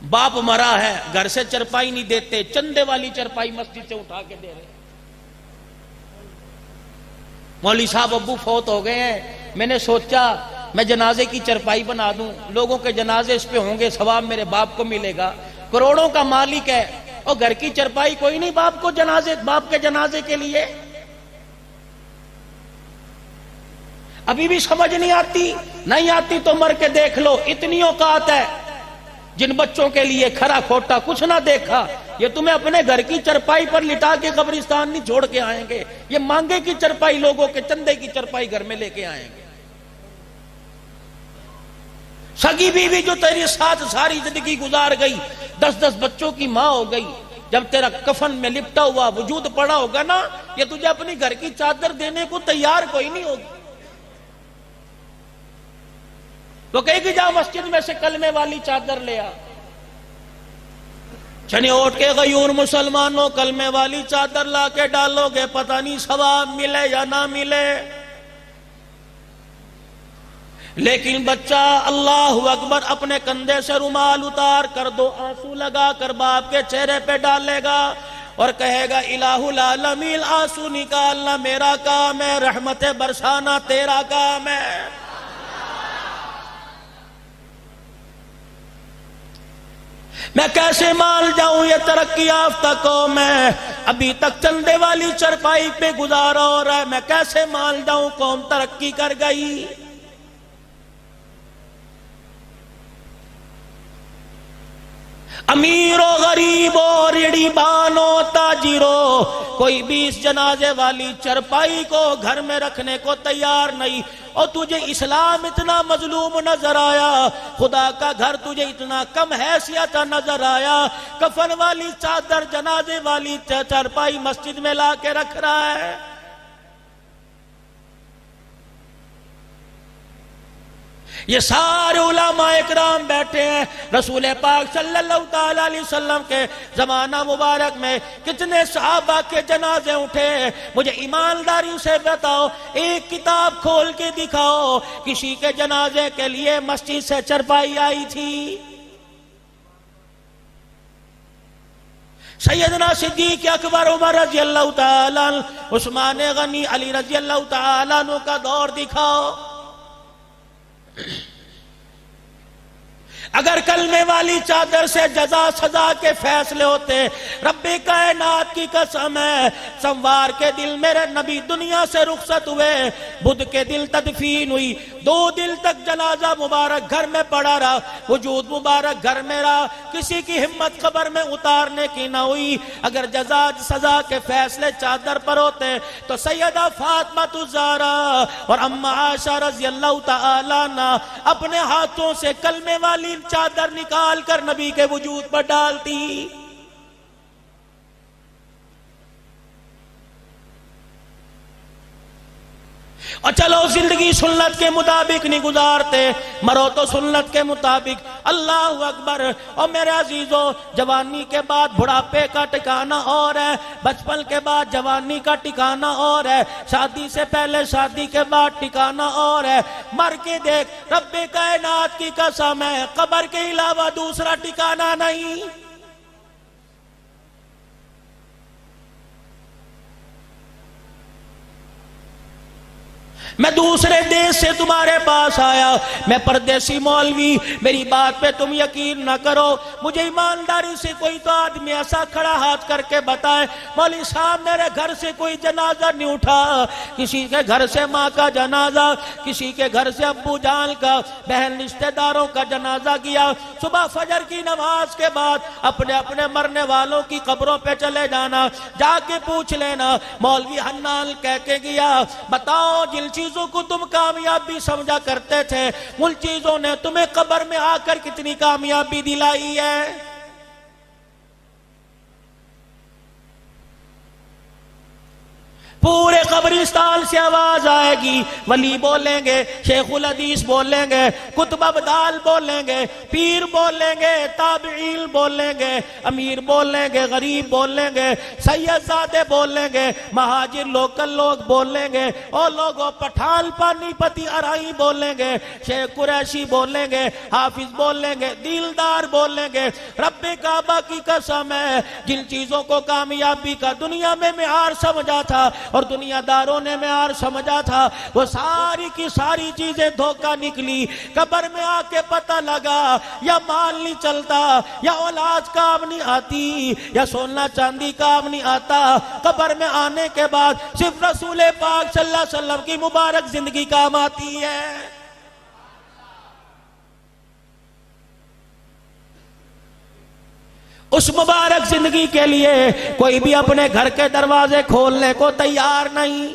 बाप मरा है, घर से चरपाई नहीं देते, चंदे वाली चरपाई मस्जिद से उठा के दे रहे। मौलवी साहब अब्बू फौत हो गए हैं, मैंने सोचा मैं जनाजे की चरपाई बना दूं, लोगों के जनाजे इस पे होंगे, सवाब मेरे बाप को मिलेगा। करोड़ों का मालिक है और घर की चरपाई कोई नहीं बाप को जनाजे, बाप के जनाजे के लिए। अभी भी समझ नहीं आती, नहीं आती तो मर के देख लो। इतनी औकात है, जिन बच्चों के लिए खरा खोटा कुछ ना देखा, ये तुम्हें अपने घर की चरपाई पर लिटा के कब्रिस्तान नहीं छोड़ के आएंगे। ये मांगे की चरपाई, लोगों के चंदे की चरपाई घर में लेके आएंगे। सगी बीवी जो तेरे साथ सारी जिंदगी गुजार गई, 10-10 बच्चों की मां हो गई, जब तेरा कफन में लिपटा हुआ वजूद पड़ा होगा ना, ये तुझे अपनी घर की चादर देने को तैयार कोई नहीं होगी। तो कहेगी जा मस्जिद में से कलमे वाली चादर ले आ। चने उठ के गयूर मुसलमानों, कलमे वाली चादर ला के डालोगे, पता नहीं सवाब मिले या ना मिले। लेकिन बच्चा अल्लाहु अकबर अपने कंधे से रुमाल उतार कर 2 आंसू लगा कर बाप के चेहरे पे डालेगा और कहेगा इलाहुल आलमीन, आंसू निकालना मेरा काम है, रहमत बरसाना तेरा काम है। मैं कैसे मान जाऊं ये तरक्की याफ्ता कौम है, अभी तक चंदे वाली चरपाई पे गुजारा हो रहा है। मैं कैसे मान जाऊं कौम तरक्की कर गई। अमीरो गरीबो रीढ़ी बानो ताजिरो, कोई भी इस जनाजे वाली चरपाई को घर में रखने को तैयार नहीं। और तुझे इस्लाम इतना मजलूम नजर आया, खुदा का घर तुझे इतना कम हैसियत नजर आया, कफन वाली चादर जनाजे वाली चरपाई मस्जिद में ला के रख रहा है। ये सारे उलमा इकराम बैठे हैं, रसूल पाक सल्लल्लाहु ताला अलैहि वसल्लम के जमाना मुबारक में कितने सहाबा के जनाजे उठे। मुझे ईमानदारी से बताओ, एक किताब खोल के दिखाओ किसी के जनाजे के लिए मस्जिद से चरपाई आई थी। सैयदना सिद्दीक अकबर, उमर रजी अल्लाह ताला, उस्मान गनी, अली रजी अल्लाह ताला अन्हु का दौर दिखाओ। अगर कलमे वाली चादर से जजा सजा के फैसले होते, रब्बे कायनात की कसम है, सोमवार के दिल मेरे नबी दुनिया से रुखसत हुए, बुध के दिल तदफीन हुई, 2 दिन तक जनाजा मुबारक घर में पड़ा रहा, वजूद मुबारक घर में रहा, किसी की हिम्मत कब्र में उतारने की ना हुई। अगर जजा सजा के फैसले चादर पर होते तो सैयदा फातिमा ज़हरा और अम्मा आयशा रज़ी अल्लाह तआला अन्हा अपने हाथों से कलमे वाली चादर निकाल कर नबी के वजूद पर डालती। और चलो जिंदगी सुन्नत के मुताबिक नहीं गुजारते, मरो तो सुन्नत के मुताबिक। अल्लाह अकबर। और मेरे अजीजों, जवानी के बाद बुढ़ापे का ठिकाना और है, बचपन के बाद जवानी का ठिकाना और है, शादी से पहले शादी के बाद ठिकाना और है। मर के देख, रब्बे कायनात की कसम है, कब्र के अलावा दूसरा ठिकाना नहीं। मैं दूसरे देश से तुम्हारे पास आया, मैं परदेसी मौलवी, मेरी बात पे तुम यकीन न करो। मुझे ईमानदारी से कोई तो आदमी ऐसा खड़ा हाथ करके बताए, मौलवी साहब मेरे घर से कोई जनाजा नहीं उठा। किसी के घर से माँ का जनाजा, किसी के घर से अब्बू जान का, बहन रिश्तेदारों का जनाजा किया। सुबह फजर की नमाज के बाद अपने अपने मरने वालों की कब्रों पे चले जाना, जाके पूछ लेना मौलवी हन्नान कह के गया, बताओ जिन चीजों को तुम कामयाबी समझा करते थे, उन चीजों ने तुम्हें कब्र में आकर कितनी कामयाबी दिलाई है। पूरे कब्रिस्तान से आवाज आएगी, वली बोलेंगे, शेखुल हदीस बोलेंगे, कुतुब अब्दाल बोलेंगे, पीर बोलेंगे, ताबीन बोलेंगे, अमीर बोलेंगे, गरीब बोलेंगे, सैयदजादे बोलेंगे, महाजिर लोकल लोग बोलेंगे, और लोगों पठान पानीपति अराई बोलेंगे, शेख कुरैशी बोलेंगे, हाफिज बोलेंगे, दिलदार बोलेंगे। रब्बे काबा की कसम है, जिन चीजों को कामयाबी का दुनिया में मियार समझा था और दुनियादारों ने मियार समझा था, वो सारी की सारी चीजें धोखा निकली। कब्र में आके पता लगा या माल नहीं चलता, या औलाद काम नहीं आती, या सोना चांदी काम नहीं आता। कब्र में आने के बाद सिर्फ रसूल पाक सल्लल्लाहु अलैहि वसल्लम की मुबारक जिंदगी काम आती है। उस मुबारक जिंदगी के लिए कोई भी अपने घर के दरवाजे खोलने को तैयार नहीं।